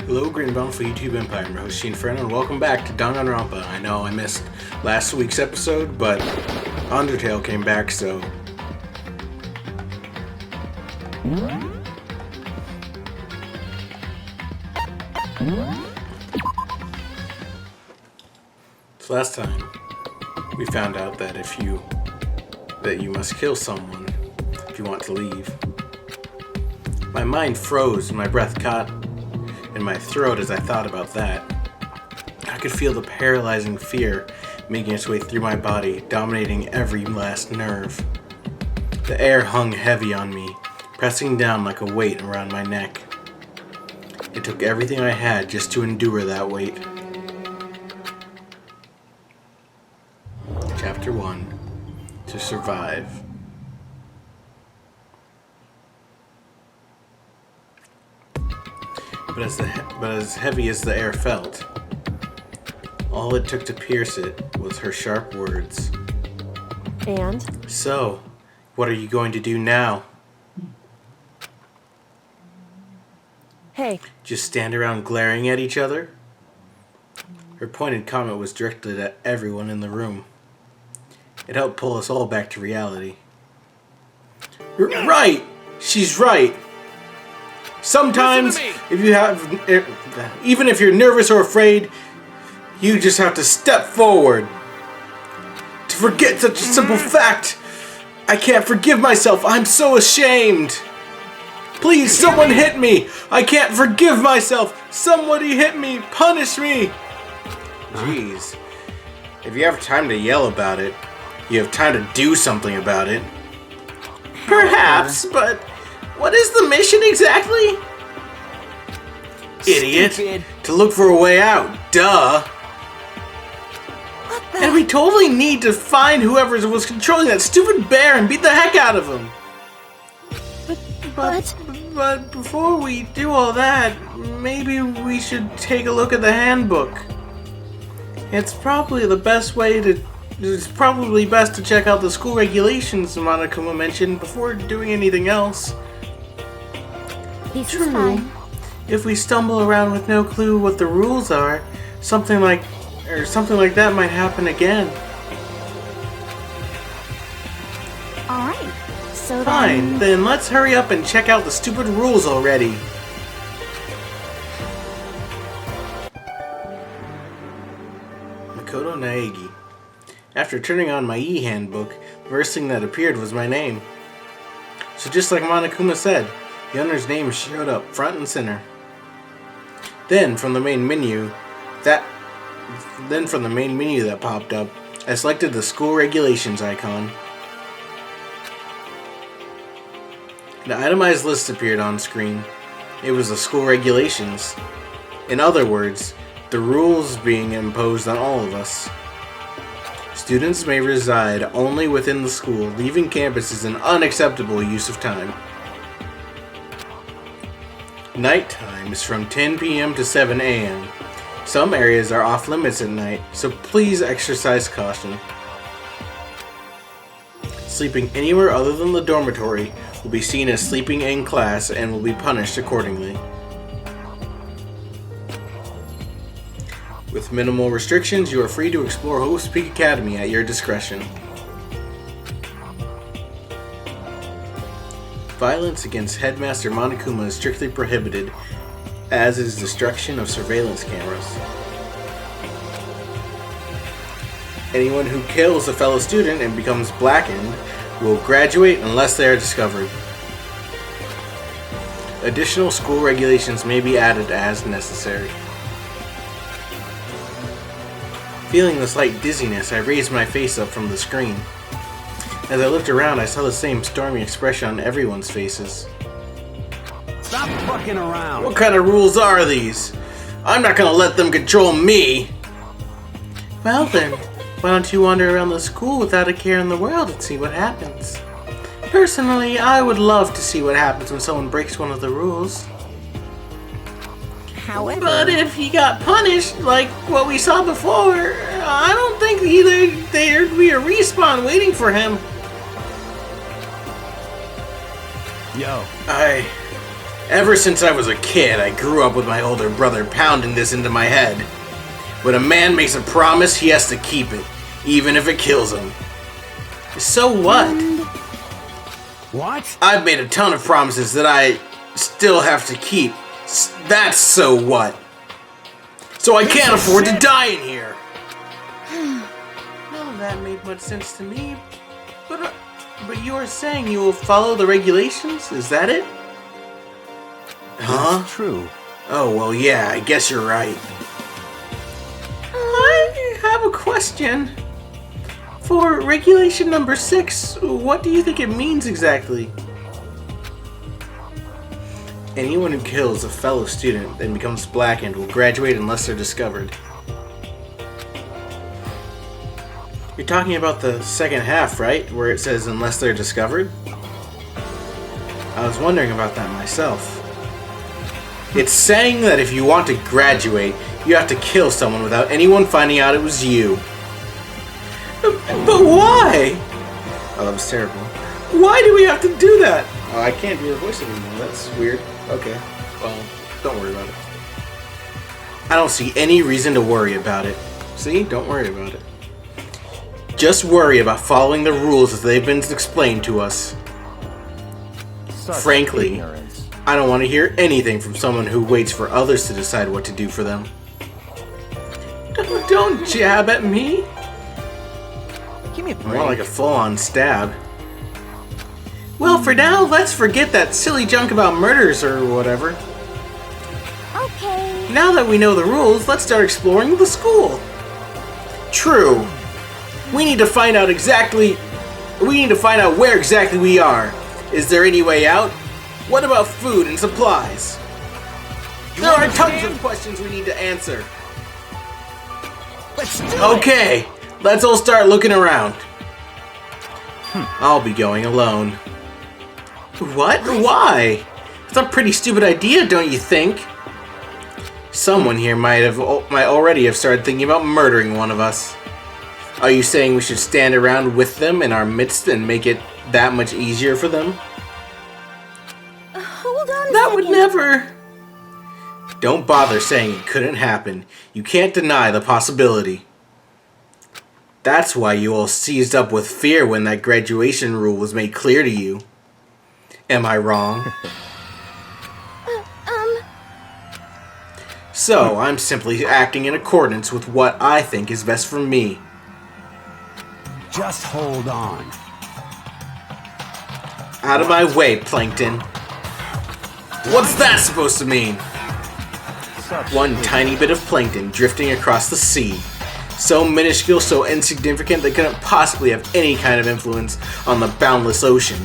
Hello, Greenbound for YouTube Empire. I'm your host, Chiin, Ferno, and welcome back to Danganronpa. I know I missed last week's episode, but Undertale came back, so... So last time, we found out that that you must kill someone if you want to leave. My mind froze and my breath caught in my throat as I thought about that. I could feel the paralyzing fear making its way through my body, dominating every last nerve. The air hung heavy on me, pressing down like a weight around my neck. It took everything I had just to endure that weight. Chapter 1. To survive. But as heavy as the air felt, all it took to pierce it was her sharp words. And? So, what are you going to do now? Hey. Just stand around glaring at each other? Her pointed comment was directed at everyone in the room. It helped pull us all back to reality. Right! She's right! Sometimes, even if you're nervous or afraid, you just have to step forward. To forget such a simple fact, I can't forgive myself. I'm so ashamed. Please, someone hit me. I can't forgive myself. Somebody hit me. Punish me. Jeez. If you have time to yell about it, you have time to do something about it. Perhaps, but what is the mission exactly? Idiot. Stupid. To look for a way out. Duh. And we totally need to find whoever was controlling that stupid bear and beat the heck out of him. But before we do all that, maybe we should take a look at the handbook. It's probably best to check out the school regulations Monokuma mentioned before doing anything else. This is fine. If we stumble around with no clue what the rules are, something like that might happen again. Alright, so Fine, then let's hurry up and check out the stupid rules already. Makoto Naegi. After turning on my e-handbook, the first thing that appeared was my name. So just like Monokuma said, the owner's name showed up front and center. Then from the main menu that popped up, I selected the school regulations icon. An itemized list appeared on screen. It was the school regulations. In other words, the rules being imposed on all of us. Students may reside only within the school. Leaving campus is an unacceptable use of time. Nighttime is from 10 p.m. to 7 a.m. Some areas are off limits at night, so please exercise caution. Sleeping anywhere other than the dormitory will be seen as sleeping in class and will be punished accordingly. With minimal restrictions, you are free to explore Hope's Peak Academy at your discretion. Violence against Headmaster Monokuma is strictly prohibited, as is destruction of surveillance cameras. Anyone who kills a fellow student and becomes blackened will graduate unless they are discovered. Additional school regulations may be added as necessary. Feeling the slight dizziness, I raised my face up from the screen. As I looked around, I saw the same stormy expression on everyone's faces. Stop fucking around! What kind of rules are these? I'm not gonna let them control me! Well then, why don't you wander around the school without a care in the world and see what happens? Personally, I would love to see what happens when someone breaks one of the rules. However... But if he got punished, like what we saw before, I don't think there'd be a respawn waiting for him. Yo. Ever since I was a kid, I grew up with my older brother pounding this into my head. When a man makes a promise, he has to keep it, even if it kills him. So what? What? I've made a ton of promises that I still have to keep. That's so what? So I can't afford to die in here. None of that made much sense to me. But you are saying you will follow the regulations? Is that it? Huh? That's true. Oh, well, yeah, I guess you're right. I have a question. For regulation number 6, what do you think it means exactly? Anyone who kills a fellow student and becomes blackened will graduate unless they're discovered. You're talking about the second half, right? Where it says unless they're discovered? I was wondering about that myself. It's saying that if you want to graduate, you have to kill someone without anyone finding out it was you. But why? Oh, that was terrible. Why do we have to do that? Oh, I can't do your voice anymore. That's weird. Okay. Well, don't worry about it. I don't see any reason to worry about it. See? Don't worry about it. Just worry about following the rules as they've been explained to us. Frankly, ignorance. I don't want to hear anything from someone who waits for others to decide what to do for them. Don't jab at me. Give me a break. More like a full-on stab. Well, for now, let's forget that silly junk about murders or whatever. Okay. Now that we know the rules, let's start exploring the school. True. We need to find out where exactly we are. Is there any way out? What about food and supplies? There are tons of questions we need to answer. Let's do it. Okay, let's all start looking around. I'll be going alone. What? Why? It's a pretty stupid idea, don't you think? Someone here might already have started thinking about murdering one of us. Are you saying we should stand around with them in our midst and make it that much easier for them? Hold on a That second. would never... Don't bother saying it couldn't happen. You can't deny the possibility. That's why you all seized up with fear when that graduation rule was made clear to you. Am I wrong? So, I'm simply acting in accordance with what I think is best for me. Just hold on. Out of my way, Plankton. What's that supposed to mean? One tiny bit of plankton drifting across the sea. So minuscule, so insignificant, they couldn't possibly have any kind of influence on the boundless ocean.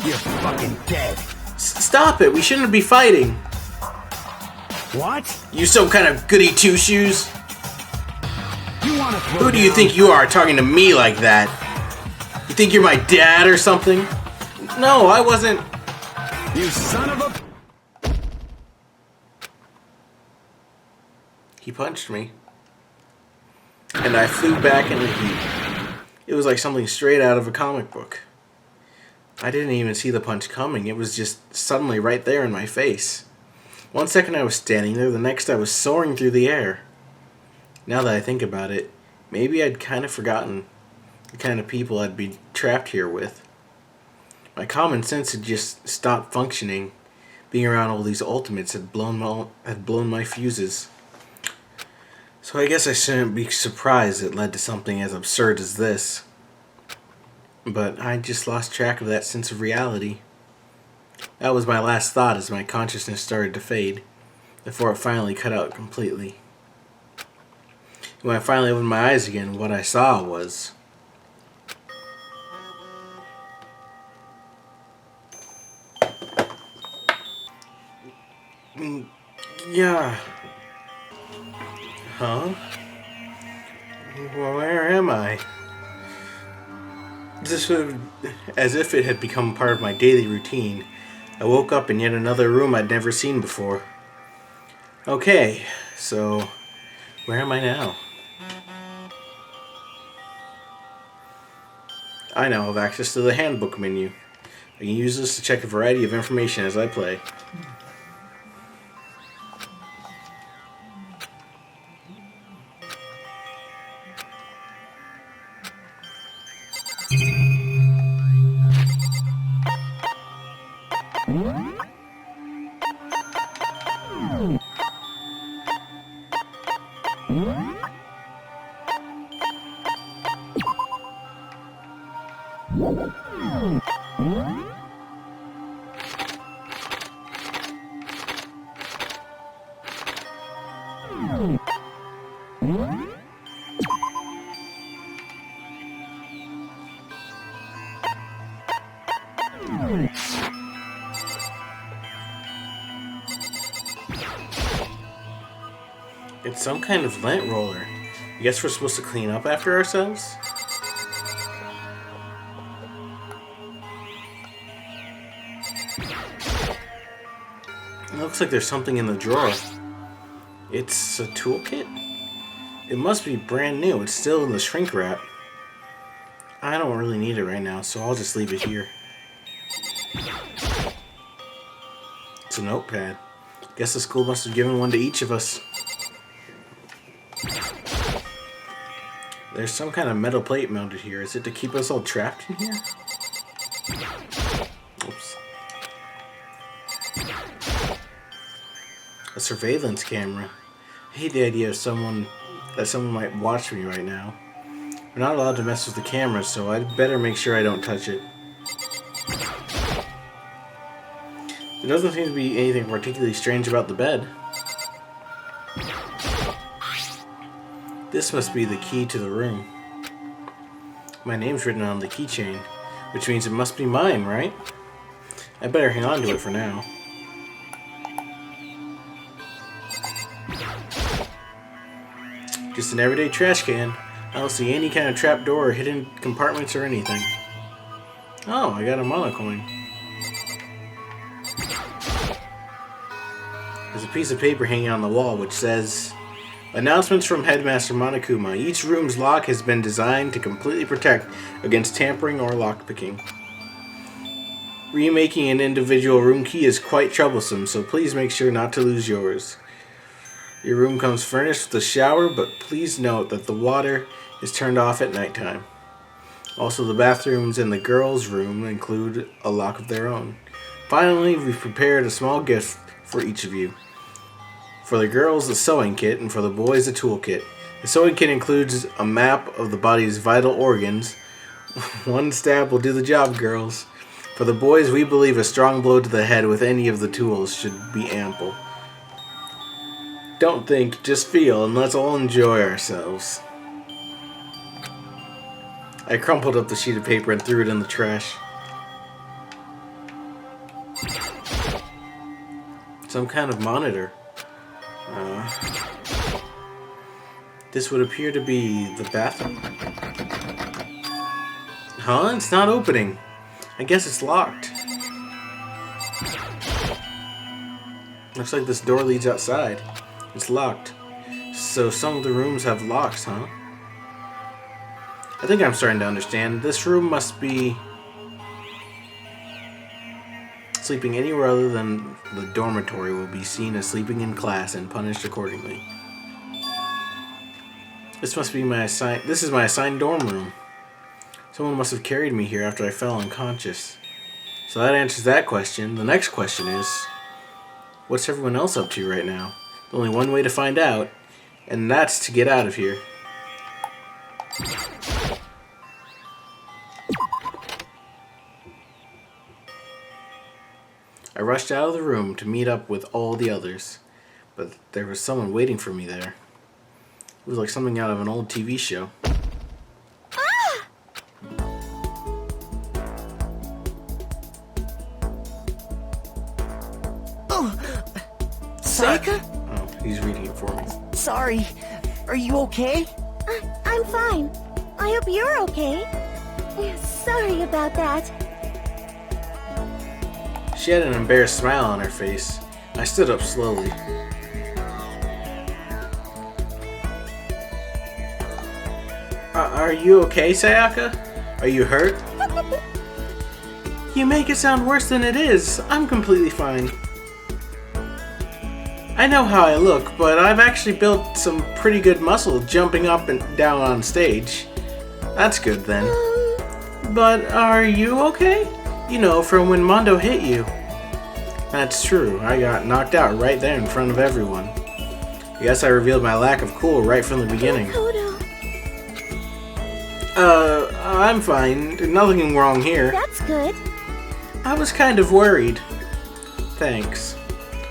You're fucking dead. Stop it, we shouldn't be fighting. What? You some kind of goody two-shoes? You wanna throw Who do you down? think you are talking to me like that? You think you're my dad or something? No, I wasn't. You son of a... He punched me. And I flew back in a heap. It was like something straight out of a comic book. I didn't even see the punch coming. It was just suddenly right there in my face. One second I was standing there, the next I was soaring through the air. Now that I think about it, maybe I'd kind of forgotten the kind of people I'd be trapped here with. My common sense had just stopped functioning. Being around all these ultimates had blown my fuses. So I guess I shouldn't be surprised it led to something as absurd as this. But I just lost track of that sense of reality. That was my last thought as my consciousness started to fade, before it finally cut out completely. When I finally opened my eyes again, what I saw was... Yeah. Huh? Where am I? This was as if it had become part of my daily routine. I woke up in yet another room I'd never seen before. Okay, so where am I now? I now have access to the handbook menu. I can use this to check a variety of information as I play. It's some kind of lint roller. I guess we're supposed to clean up after ourselves? It looks like there's something in the drawer. It's a toolkit? It must be brand new. It's still in the shrink wrap. I don't really need it right now, so I'll just leave it here. It's a notepad. Guess the school must have given one to each of us. There's some kind of metal plate mounted here. Is it to keep us all trapped in here? Oops. A surveillance camera. I hate the idea of someone might watch me right now. We're not allowed to mess with the camera, so I'd better make sure I don't touch it. There doesn't seem to be anything particularly strange about the bed. This must be the key to the room. My name's written on the keychain, which means it must be mine, right? I better hang on to it for now. Just an everyday trash can. I don't see any kind of trap door or hidden compartments or anything. Oh, I got a monocoin. There's a piece of paper hanging on the wall which says, "Announcements from Headmaster Monokuma. Each room's lock has been designed to completely protect against tampering or lockpicking. Remaking an individual room key is quite troublesome, so please make sure not to lose yours. Your room comes furnished with a shower, but please note that the water is turned off at nighttime. Also, the bathrooms in the girls' room include a lock of their own. Finally, we've prepared a small gift for each of you. For the girls, a sewing kit, and for the boys, a toolkit. The sewing kit includes a map of the body's vital organs. One stab will do the job, girls. For the boys, we believe a strong blow to the head with any of the tools should be ample. Don't think, just feel, and let's all enjoy ourselves." I crumpled up the sheet of paper and threw it in the trash. Some kind of monitor. This would appear to be the bathroom. Huh? It's not opening. I guess it's locked. Looks like this door leads outside. It's locked. So some of the rooms have locks, huh? I think I'm starting to understand. This room must be sleeping anywhere other than the dormitory will be seen as sleeping in class and punished accordingly. This is my assigned dorm room. Someone must have carried me here after I fell unconscious. So that answers that question. The next question is, what's everyone else up to right now? There's only one way to find out, and that's to get out of here. I rushed out of the room to meet up with all the others, but there was someone waiting for me there. It was like something out of an old TV show. Sayaka? Oh, he's reading it for me. Sorry. Are you okay? I'm fine. I hope you're okay. Sorry about that. She had an embarrassed smile on her face. I stood up slowly. Are you okay, Sayaka? Are you hurt? You make it sound worse than it is. I'm completely fine. I know how I look, but I've actually built some pretty good muscle jumping up and down on stage. That's good then. But are you okay? You know, from when Mondo hit you. That's true. I got knocked out right there in front of everyone. I guess I revealed my lack of cool right from the beginning. Makoto. I'm fine. Nothing wrong here. That's good. I was kind of worried. Thanks.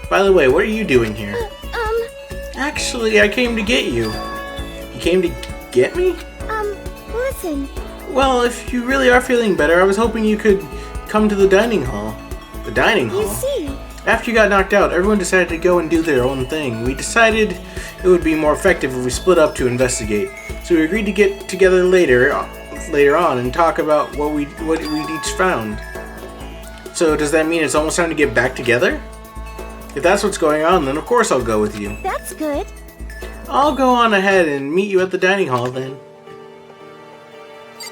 By the way, what are you doing here? Actually, I came to get you. You came to get me? Listen. Well, if you really are feeling better, I was hoping you could come to the dining hall. The dining hall? You see. After you got knocked out, everyone decided to go and do their own thing. We decided it would be more effective if we split up to investigate. So we agreed to get together later on and talk about what we'd each found. So does that mean it's almost time to get back together? If that's what's going on, then of course I'll go with you. That's good. I'll go on ahead and meet you at the dining hall then.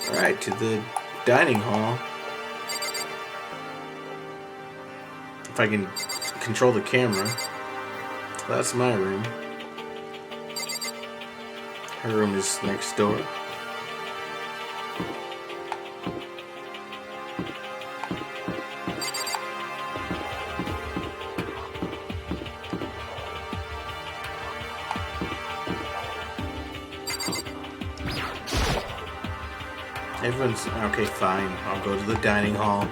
Alright, to the dining hall. If I can control the camera. That's my room. Her room is next door. Everyone's okay, fine. I'll go to the dining hall.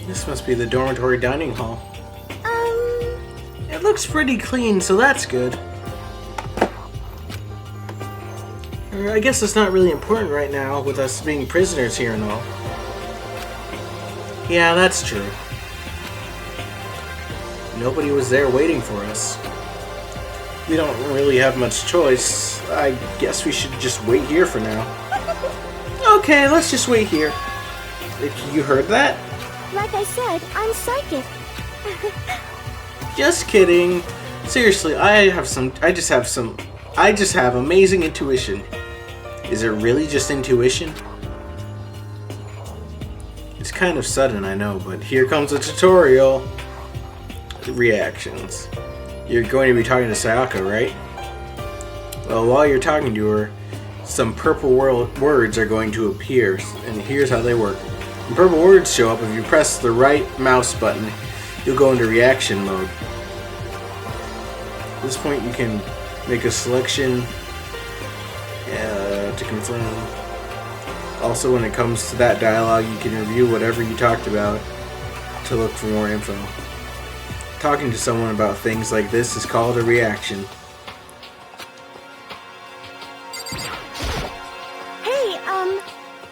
This must be the dormitory dining hall. It looks pretty clean, so that's good. I guess it's not really important right now with us being prisoners here and all. Yeah, that's true. Nobody was there waiting for us. We don't really have much choice. I guess we should just wait here for now. Okay, let's just wait here. You heard that? Like I said, I'm psychic. Just kidding. Seriously, I just have amazing intuition. Is it really just intuition? It's kind of sudden, I know, but here comes a tutorial. Reactions. You're going to be talking to Sayaka, right? Well, while you're talking to her, some purple words are going to appear, and here's how they work. When purple words show up, if you press the right mouse button, you'll go into reaction mode. At this point, you can make a selection to confirm. Also, when it comes to that dialogue, you can review whatever you talked about to look for more info. Talking to someone about things like this is called a reaction. Hey,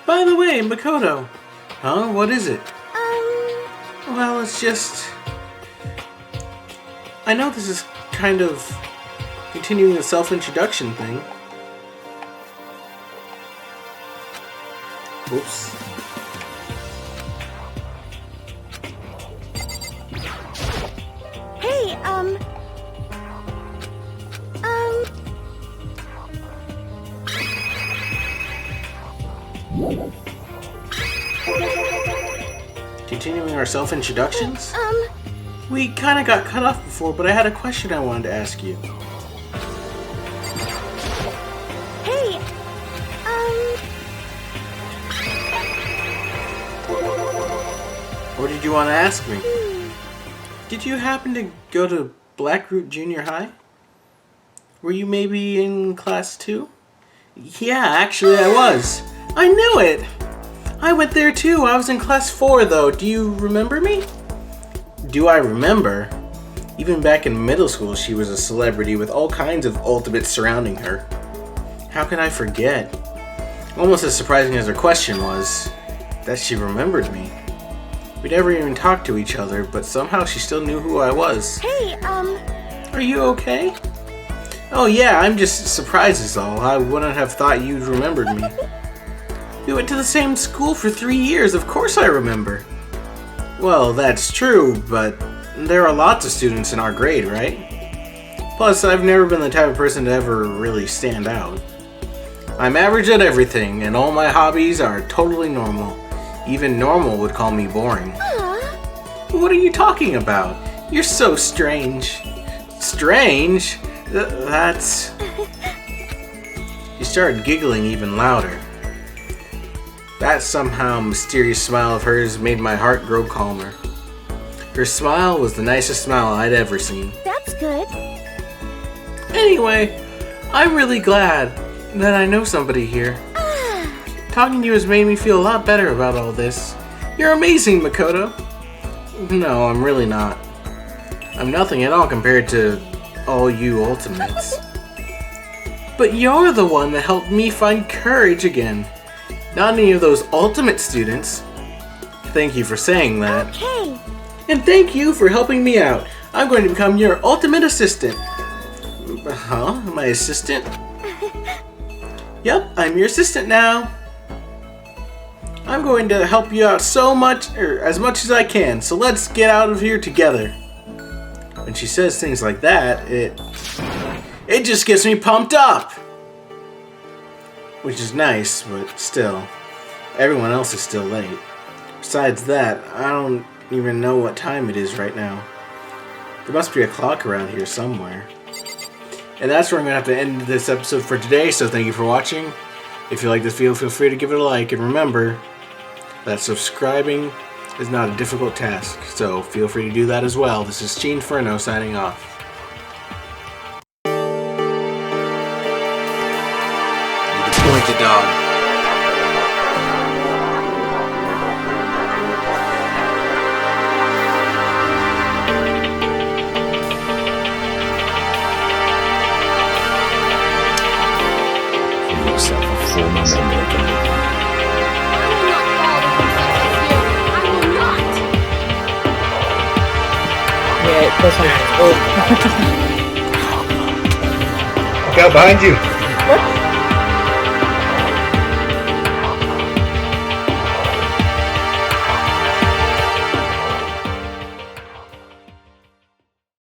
By the way, Makoto. Huh? What is it? Well, it's just... I know this is kind of continuing the self-introduction thing. Oops. hey, Continuing our self-introductions? We kinda got cut off before, but I had a question I wanted to ask you. hey, What did you want to ask me? Did you happen to go to Blackroot Junior High? Were you maybe in class 2? Yeah, actually I was. I knew it! I went there too. I was in class 4 though. Do you remember me? Do I remember? Even back in middle school, she was a celebrity with all kinds of ultimates surrounding her. How can I forget? Almost as surprising as her question was, that she remembered me. We never even talked to each other, but somehow she still knew who I was. hey, Are you okay? Oh yeah, I'm just surprised is all. I wouldn't have thought you'd remembered me. We went to the same school for 3 years, of course I remember. Well, that's true, but there are lots of students in our grade, right? Plus, I've never been the type of person to ever really stand out. I'm average at everything, and all my hobbies are totally normal. Even normal would call me boring. What are you talking about? You're so strange. Strange? That's... She started giggling even louder. That somehow mysterious smile of hers made my heart grow calmer. Her smile was the nicest smile I'd ever seen. That's good. Anyway, I'm really glad that I know somebody here. Talking to you has made me feel a lot better about all this. You're amazing, Makoto. No, I'm really not. I'm nothing at all compared to all you ultimates. But you're the one that helped me find courage again. Not any of those ultimate students. Thank you for saying that. Okay. And thank you for helping me out. I'm going to become your ultimate assistant. Huh? My assistant? Yep, I'm your assistant now. I'm going to help you out so much, or as much as I can, so let's get out of here together. When she says things like that, it just gets me pumped up. Which is nice, but still, everyone else is still late. Besides that, I don't even know what time it is right now. There must be a clock around here somewhere. And that's where I'm going to have to end this episode for today, so thank you for watching. If you like this video, feel free to give it a like, and remember that subscribing is not a difficult task, so feel free to do that as well. This is Chiin Ferno signing off. You deployed the dog. Yourself a former member again. Yeah, it doesn't. Look out behind you!